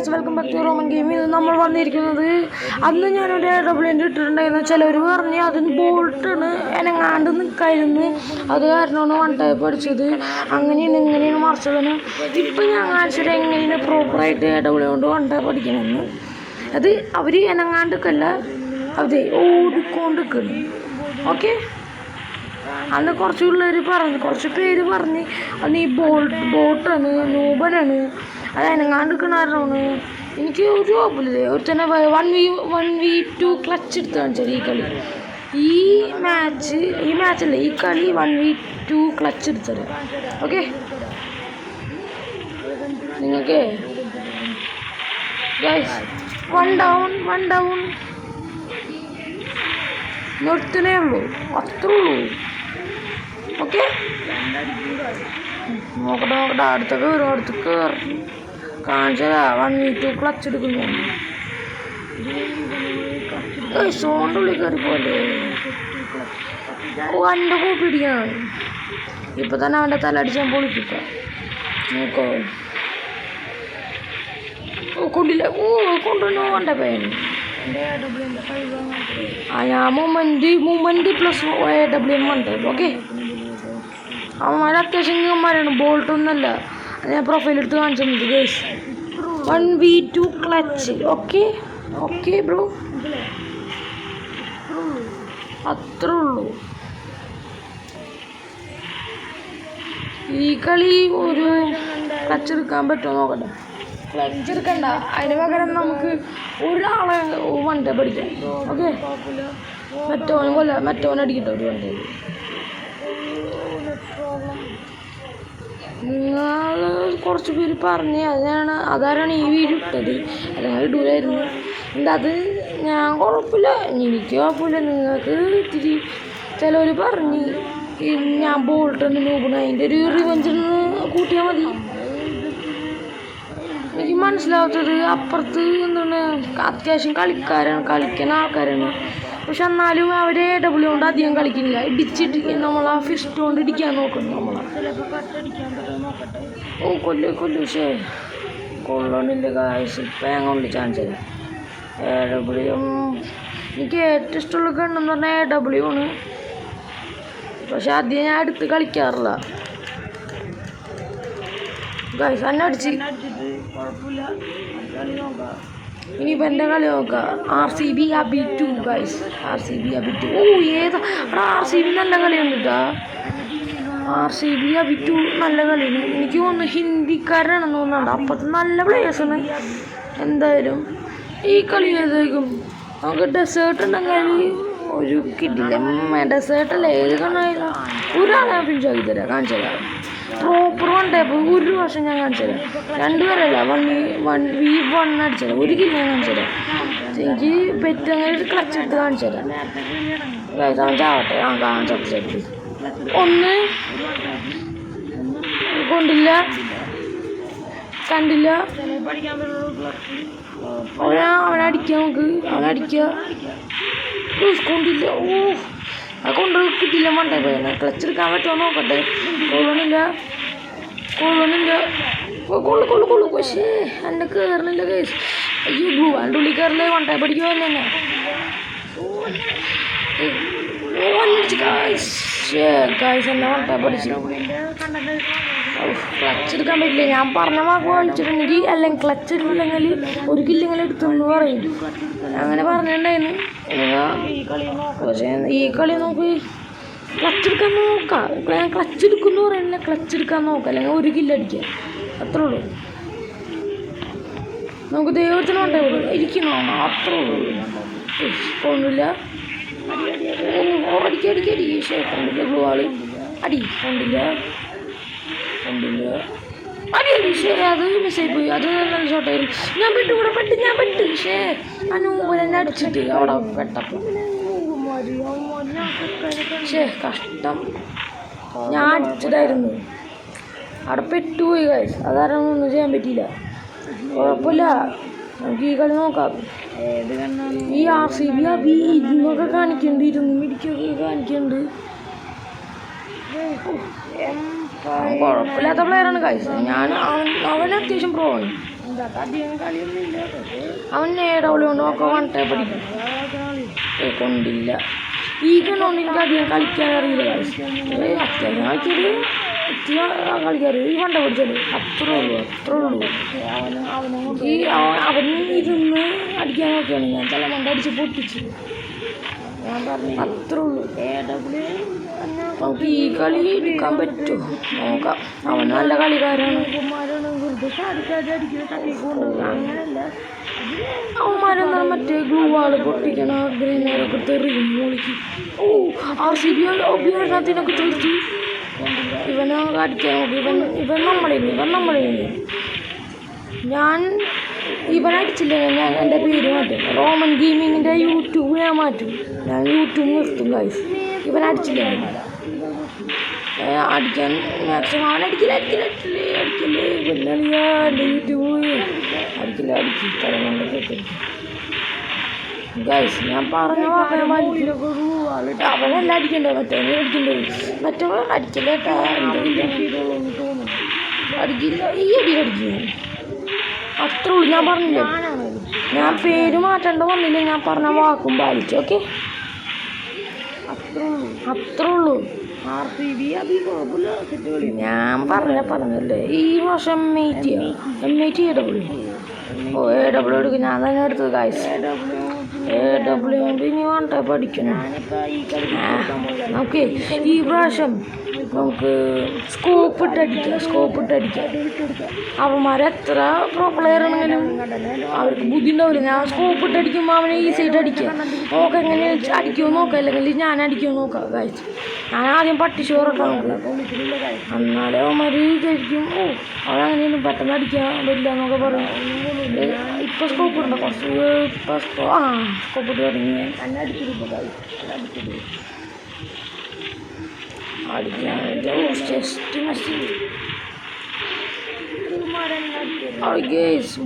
Guys, welcome back to Roman ഗെയിമിൽ. നമ്മൾ വന്നിരിക്കുന്നത് അന്ന് ഞാനൊരു AWM ഇട്ടിട്ടുണ്ടായിരുന്നു. ചിലവർ പറഞ്ഞ് അതിന് ബോൾട്ടാണ് എനങ്ങാണ്ട് നിൽക്കായിരുന്നു, അത് കാരണമാണ് വൺ ടൈപ്പ് അടിച്ചത്. അങ്ങനെയാണ് ഇങ്ങനെയാണ് മറിച്ചതിന്. ഇപ്പം ഞാൻ കാണിച്ചത് എങ്ങനെയാണ് പ്രോപ്പറായിട്ട് AWM കൊണ്ട് വൺ ടൈപ്പ് അടിക്കണമെന്ന്. അത് അവർ എനങ്ങാണ്ടിക്കല്ല, അവർ ഓടിക്കൊണ്ടിരിക്കുന്നു. ഓക്കെ, അന്ന് കുറച്ച് പിള്ളേർ പറഞ്ഞു, കുറച്ച് പേര് പറഞ്ഞ് അന്ന് ഈ ബോട്ടാണ്, നൂബനാണ്, അത് അനങ്ങാണ്ടിരിക്കണാരണമാണ്. എനിക്ക് ഒരു കുഴപ്പമില്ലേ, ഒരു തന്നെ 1v2 ക്ലച്ച് എടുത്ത് കാണിച്ചാൽ ഈ മാച്ചല്ല ഈ കളി 1v2 ക്ലച്ച് എടുത്തത്. ഓക്കെ, നിങ്ങൾക്ക് വൺ ഡൗൺ നിർത്തണേ ഉള്ളൂ, അത്രേ ഉള്ളൂ. ഓക്കെ, നോക്കട്ടെ അടുത്തൊക്കെ വരും, അടുത്തൊക്കെ കാണിച്ചാ 1v2 ക്ലച്ച് എടുക്കുന്നു. സോണിൻ്റെ ഉള്ളിൽ കയറി പോലെ എൻ്റെ കോപ്പി ഇടിക്കണം. ഇപ്പം തന്നെ അവൻ്റെ തല അടിച്ചാൽ പൊളിക്കുക. നോക്കോ, കൊണ്ടില്ല, കൊണ്ടുവന്നു വേണ്ട പേര്. ഞാൻ മൂമെൻറ്റ് പ്ലസ് AWM ഉണ്ട്. ഓക്കെ, അവന്മാർ അത്യാവശ്യം ഇവന്മാരാണ്, ബോൾട്ടൊന്നുമല്ല. ഞാൻ പ്രൊഫൈൽ എടുത്ത് കാണിച്ചിട്ടുണ്ട് guys. 1v2 clutch. Okay bro, അത്രേ ഉള്ളൂ. ഈ കളി ഒരു ക്ലച്ച് എടുക്കാൻ പറ്റുമോ നോക്കട്ടെ. ക്ലച്ച് എടുക്കണ്ട, അതിന് പകരം നമുക്ക് ഒരാളെ വണ്ടി പഠിക്കാം. ഓക്കെ, മറ്റോനടിക്കട്ടെ ഒരു വണ്ടി. നിങ്ങൾ കുറച്ച് പേര് പറഞ്ഞ് അതാരാണ് ഈ വീഡിയോ ഇട്ടത്, അല്ലെങ്കിൽ ഇടൂലായിരുന്നു. അത് ഞാൻ കുഴപ്പമില്ല, എനിക്ക് കുഴപ്പമില്ല. നിങ്ങൾക്ക് ഇത്തിരി ചിലവർ പറഞ്ഞ് ഞാൻ ബോൾട്ടൊന്ന് നോക്കണം, അതിൻ്റെ ഒരു റിവെഞ്ചിന് കൂട്ടിയാൽ മതി. എനിക്ക് മനസ്സിലാവാത്തത് അപ്പുറത്ത് എന്താണ് അത്യാവശ്യം കളിക്കുന്ന ആൾക്കാരാണ്, പക്ഷെ എന്നാലും അവർ AWM കൊണ്ട് അധികം കളിക്കുന്നില്ല. ഇടിച്ചിട്ട് നമ്മളാ ഫിസ്റ്റ് കൊണ്ട് ഇടിക്കാൻ നോക്കുന്നു. കൊല്ലു പക്ഷേ കൊള്ളണില്ല കാശ്. ഇപ്പം ഞാൻ കൊണ്ട് ചാൻസ് AWM എനിക്ക് ഏറ്റവും ഇഷ്ടമുള്ള ഗണ്ണെന്ന് പറഞ്ഞാൽ AWM ആണ്, പക്ഷെ ആദ്യം ഞാൻ എടുത്ത് കളിക്കാറില്ല. ഗൈസ് എന്നെ അടിച്ച് ഇനിയിപ്പോൾ എൻ്റെ കളി നോക്കാം. RCB AB2 guys, RCB AB2. ഏതാ RCB നല്ല കളിയുണ്ട് കേട്ടോ. RCB AB2 നല്ല കളിയാണ്. എനിക്ക് തോന്നുന്നു ഹിന്ദിക്കാരാണെന്ന് തോന്നുന്നുണ്ട്. അപ്പോഴത്തെ നല്ല പ്ലേയേഴ്സാണ്. എന്തായാലും ഈ കളി ഏതായിരിക്കും. നമുക്ക് ഡെസേർട്ട് ഉണ്ടെങ്കിൽ ഒരു കിട്ടില്ല. ഡെസേർട്ടല്ല, ഏത് കണ്ണായാലും ഒരാളെ ഫിനിഷ് ആക്കി തരാം, കാണിച്ചു തരാം. പ്രോപ്പർ വൺ ടൈപ്പ് ഒരു വർഷം ഞാൻ കാണിച്ചു തരാം. 2 പേരല്ല, 1v1 അടിച്ചു തരാം. ഒരു കില്ല ഞാൻ കാണിച്ചു തരാം. എനിക്ക് പറ്റുന്ന ക്ലച്ച് എടുത്ത് കാണിച്ചു തരാം. ചാവട്ടെ, കാണിച്ചു ഒന്ന് കൊണ്ടില്ല, കണ്ടില്ല. അവനടിക്കുക, നമുക്ക് അവനടിക്കുക. കൊണ്ടില്ല, അത് കൊണ്ട് കിട്ടില്ല. മണ്ടേ പോയ ക്ലച്ച് എടുക്കാൻ പറ്റുമോ നോക്കട്ടെ. കൊള്ളണില്ല. കൊള്ളു പക്ഷേ എന്നെ കയറണില്ല കേസ്. അയ്യോ ബ്ലൂ എൻ്റെ ഉള്ളിൽ കയറില്ലേ, വണ്ടേ പഠിക്കുക തന്നെ. ഗായ്സ് എന്നെ വണ്ടേ പഠിച്ചു. ക്ലച്ച് എടുക്കാൻ പറ്റില്ല. ഞാൻ പറഞ്ഞ വാക്ക് കളിച്ചിട്ടുണ്ടെങ്കിൽ അല്ലെങ്കിൽ ക്ലച്ച് ഇല്ലെങ്കിൽ ഒരു കില്ലെങ്കിലും എടുത്തെന്ന് പറയും. അങ്ങനെ പറഞ്ഞിട്ടുണ്ടായിരുന്നു. പക്ഷേ ഈ കളി നോക്ക്, ക്ലച്ച് എടുക്കാൻ നോക്കാം. ഞാൻ ക്ലച്ച് എടുക്കുമെന്ന് പറയുന്നില്ല, ക്ലച്ച് എടുക്കാൻ നോക്കാം, അല്ലെങ്കിൽ ഒരു കില്ലടിക്കാം, അത്രേ ഉള്ളൂ. നമുക്ക് ദൈവത്തിന് വേണ്ടേ ഇരിക്കണോ, അത്രേ ഉള്ളൂ. കൊണ്ടില്ല, അടിക്കടി കൊണ്ടില്ല. ബ്ലൂ ആള് അടി കൊണ്ടില്ല. അത് മിസ്സായി പോയി. അത് നല്ല ഷോട്ടായിരുന്നു. ഞാൻ പെട്ട് പക്ഷേ അനൂപനെ അടിച്ചിട്ട് അവിടെ പെട്ടപ്പോൾ കഷ്ടം. ഞാൻ അടിച്ചതായിരുന്നു, അവിടെ പെട്ടുപോയി ഗൈസ്. അതാരണം ഒന്നും ചെയ്യാൻ പറ്റിയില്ല. കുഴപ്പമില്ല, നമുക്ക് ഈ കളി നോക്കാം. ഈ RCB ഇന്നൊക്കെ കാണിക്കുന്നുണ്ട്, 200 മിടിക്കൊക്കെ കാണിക്കുന്നുണ്ട്. കുഴപ്പമില്ലാത്ത പ്ലെയറാണ് ഗൈസ്. അവൻ അത്യാവശ്യം പ്രോ ആണ്. അവൻ AW കൊണ്ടൊക്കെ വൺ ടൈപ്പ് അടിക്കും കൊണ്ടില്ല ഈ കണ്ണോണ്ട് എനിക്ക് അധികം കളിക്കാൻ അറിയില്ല അത്യാവശ്യം കളിക്കാറ് ഈ വണ്ട പിടിച്ചത് അത്രേ ഉള്ളൂ ഈ അവൻ ഇരുന്ന് അടിക്കാൻ നോക്കിയാണ് ഞാൻ തലമണ്ട അടിച്ച് പൊട്ടിച്ച് ഞാൻ പറഞ്ഞു അത്രേ ഉള്ളൂ നമുക്ക് ഈ കളി എടുക്കാൻ പറ്റുമോ നോക്കാം അവൻ നല്ല കളിക്കാരാണ് അങ്ങനല്ല അവന്മാരെന്താ മറ്റേ ഗ്ലൂ വാള് പൊട്ടിക്കണ ഗ്രനേഡൊക്കെ തെറിയും മോളിക്ക് RCB അഭിനയത്തിനൊക്കെ തെറിച്ചു ഇവനെ അടിക്കാൻ നോക്കി ഇവൻ നമ്മളെ ഞാൻ ഇവനടിച്ചില്ലെങ്കിൽ ഞാൻ എൻ്റെ പേര് മാറ്റും റോമൻ ഗെയിമിങ്ങിൻ്റെ യൂട്യൂബ് ഞാൻ മാറ്റും ഞാൻ യൂട്യൂബ് നിർത്തും ഗൈസ് ഇവനടിച്ചില്ലെങ്കിൽ അടിക്കാൻ മാക്സിമം അവൻ അടിക്കില്ലേ പിന്നളിയാ എൻ്റെ യൂട്യൂബ് അടിക്കില്ല ഗൈസ് ഞാൻ പറഞ്ഞ വാഹനം വലിക്കില്ല അവനെല്ലാം അടിക്കണ്ടേ മറ്റവൻ അടിക്കില്ല അടിക്കില്ല ഈ അടിക്കും അത്രേ ഉള്ളൂ ഞാൻ പറഞ്ഞില്ലേ ഞാൻ പേര് മാറ്റേണ്ട വന്നില്ല ഞാൻ പറഞ്ഞ വാക്കും പാലിച്ചു ഓക്കെ അത്രേ ഉള്ളൂ ഞാൻ പറഞ്ഞല്ലേ ഈ വർഷം MIT AW എടുക്കും ഞാൻ തന്നെ എടുത്തത് ഗൈസ് AW ഇനി വേണ്ട പഠിക്കണം ഓക്കെ ഈ പ്രാവശ്യം നമുക്ക് സ്കോപ്പ് ഇട്ടടിക്കാം അവന്മാരെത്ര പ്രോ പ്ലെയർ ആണെങ്കിലും അവർക്ക് ബുദ്ധി ഉണ്ടാവില്ല ഞാൻ സ്കോപ്പ് ഇട്ടടിക്കുമ്പോൾ അവനെ ഈസിയായിട്ട് അടിക്കാം നോക്കാം എങ്ങനെ അടിക്കുമോ നോക്കാം അല്ലെങ്കിൽ ഞാൻ അടിക്കുമോ നോക്കാം കഴിച്ച് ഞാൻ ആദ്യം പട്ടിച്ചോറൊക്കെ നോക്കും എന്നാലേ അവന്മാർ വിചാരിക്കും അവനങ്ങനെയൊന്നും പെട്ടെന്ന് അടിക്കാൻ പറ്റില്ല എന്നൊക്കെ പറയും ഇപ്പോൾ സ്കോപ്പ് ഉണ്ടോ കുറച്ച് സ്കോപ്പ് ഇട്ട് തുടങ്ങി എന്നെ അടിച്ചിട്ട്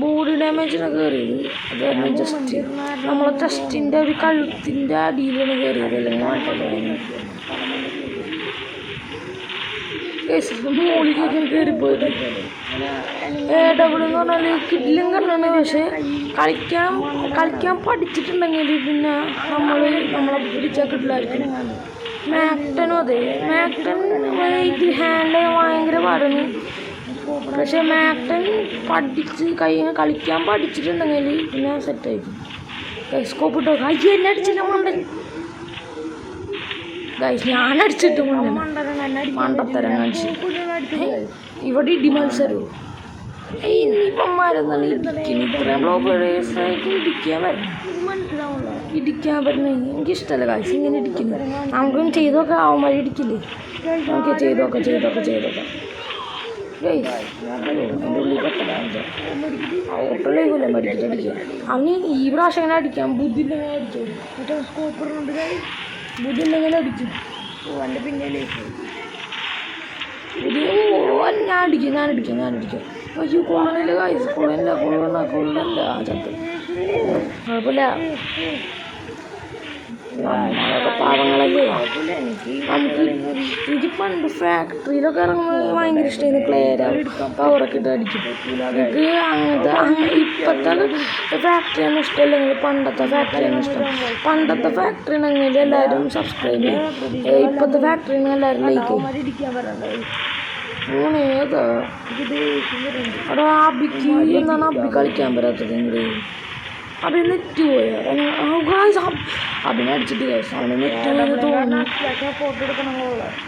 ബോഡി ഡാമേജിനൊക്കെ കയറിയത് അതായിരുന്നു ജസ്റ്റ് നമ്മളെ ചെസ്റ്റിൻ്റെ ഒരു കഴുത്തിൻ്റെ അടിയിലാണ് കയറിയത് അല്ലെങ്കിൽ മോളിക്കൊക്കെ കയറിപ്പോയത് AW എന്ന് പറഞ്ഞാൽ കിഡിലും കണ്ണാണ് പക്ഷേ കളിക്കാൻ പഠിച്ചിട്ടുണ്ടെങ്കിൽ പിന്നെ നമ്മളെ പിടിച്ചാൽ കിട്ടില്ലായിരിക്കും മാക്ടനും അതെ മാക്ടൻ ഇതിൽ ഹാൻഡിൽ ഭയങ്കര പാടാണ് പക്ഷെ മാക്ടൻ കളിക്കാൻ പഠിച്ചിട്ടുണ്ടെങ്കിൽ പിന്നെ സെറ്റായിരിക്കും സ്കോപ്പ് ഇട്ടോ ഗൈസ് എന്നെ അടിച്ചില്ല മണ്ടൻ ഗൈസ് ഞാൻ അടിച്ചിട്ട് മണ്ടത്തരം കാണിച്ചു ഇവിടെ ഇടി മത്സരവും ഇനിയിപ്പന്മാരെന്നാണ് ഇത്രയും ബ്ലോഗേഴ്സായിട്ട് ഇടിക്കാൻ പറ്റുന്നത് എനിക്കിഷ്ടമല്ല കാശ് ഇങ്ങനെ ഇടിക്കുന്നത് നമുക്കും ചെയ്തൊക്കെ അവന്മാർ ഇടിക്കില്ലേ നമുക്ക് ചെയ്തൊക്കെ എൻ്റെ ഉള്ളിൽ ഓട്ടോയിലേക്കല്ലേ മടിച്ചിട്ടടിക്കുക അവന് ഈ പ്രാവശ്യം എങ്ങനെ അടിക്കാം ബുദ്ധിയില്ലെങ്കിൽ അടിക്കും മറ്റേ സ്കോപ്പറുണ്ട് ബുദ്ധിയില്ലെങ്കിൽ അടിക്കും എൻ്റെ പിന്നിലേക്ക് ഞാൻ അടിക്കും അയ്യോ കൊള്ളണില്ല കായ്സ് കൊള്ളണില്ല ആ ചത്ത് കുഴപ്പമില്ല നമ്മളൊക്കെ പാവങ്ങളല്ലേ എനിക്ക് പണ്ട് ഫാക്ടറിയിലൊക്കെ ഇറങ്ങുമ്പോൾ ഭയങ്കര ഇഷ്ടമായിരുന്നു ക്ലേര പവറൊക്കെ ഇട്ട് അടിക്കും എനിക്ക് ഇപ്പോഴത്തെ ഫാക്ടറിയാണ് ഇഷ്ടമല്ലെങ്കിൽ പണ്ടത്തെ ഫാക്ടറിയാണ് ഇഷ്ടം പണ്ടത്തെ ഫാക്ടറി ആണെങ്കിൽ എല്ലാവരും സബ്സ്ക്രൈബ് ചെയ്യും ഇപ്പോഴത്തെ ഫാക്ടറിന് എല്ലാവരും ലൈക്ക് ചെയ്യും ഏതാ അവിടെ അബി കളിക്കാൻ പറ്റാത്തത് നിങ്ങൾ അബി നെറ്റ് പോയോ അടിച്ചിട്ട് അവനെ നെറ്റ് തോന്നുന്നു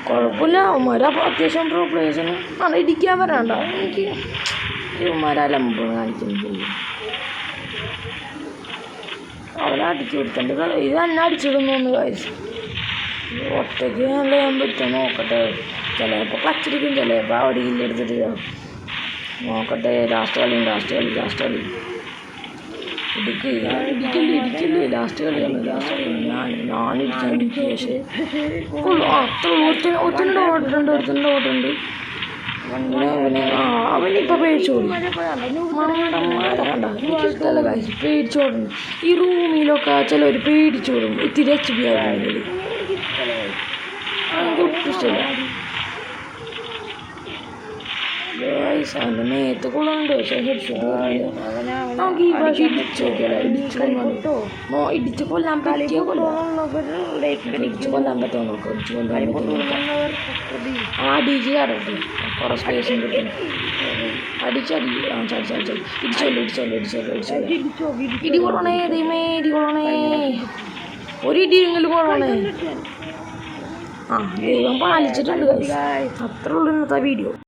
കുഴപ്പമില്ല അവന്മാർ അത്യാവശ്യം പ്രോ പ്ലേയേഴ്സിന് അവിടെ ഇടിക്കാൻ വരാണ്ട എനിക്ക് ഇവന്മാരലമ്പ് കാണിക്കുന്നില്ല അവനെ അടിച്ചു കൊടുത്തിട്ടുണ്ട് ഇത് തന്നെ അടിച്ചിടുന്നു ഒന്ന് കാഴ്ച ഒറ്റയ്ക്ക് നല്ല ചെയ്യാൻ പറ്റുമോ നോക്കട്ടെ ചിലപ്പോൾ ക്ലച്ചിരിക്കും ചിലപ്പോൾ അവിടെ ഇല്ലെടുത്തിട്ട് നോക്കട്ടെ ലാസ്റ്റ് കളി ഇടിക്കില്ലേ ലാസ്റ്റ് കളിയാണ് ഞാനിരിക്കാൻ പക്ഷേ അത്ര ഒരുത്തൻ്റെ ഓട്ടുണ്ട് അവനിപ്പോൾ പേടിച്ചോടി കണ്ട എനിക്കിഷ്ടമല്ല കാശ് പേടിച്ചോടുന്നു ഈ റൂമിലൊക്കെ ചിലവർ പേടിച്ചോടും ഇത്തിരി HP ആയിരുന്നെങ്കിൽ എനിക്ക് ഒട്ടും ഇഷ്ടമില്ല അവൻ്റെ നേരത്തെ കൊള്ളുന്നുണ്ട് പക്ഷേ ഹെഡ്ഷോട്ട് നമുക്ക് ഈ പ്രാവശ്യം ഇടിച്ച് നോക്കിയാലോ ഇടിച്ച് കൊല്ലാൻ പറ്റിയ ഇടിച്ച് കൊല്ലാൻ പറ്റുമോ നോക്കാം ഇടിച്ച് കൊല്ലാൻ പറ്റുമോ ആ അടിച്ച് കയറട്ടെ കുറേ സ്പേസും കിട്ടും അടിച്ചടി ആ ചടി ഇടിച്ചോല്ലോ ഇടി കൊള്ളണേ ദൈവമേ ഇടി കൊള്ളണേ ഒരു ഇടിയെങ്കിലും കൊള്ളണേ ആ ദൈവം പാലിച്ചിട്ടുണ്ട് അത്രേ ഉള്ളൂ ഇന്നത്തെ വീഡിയോ.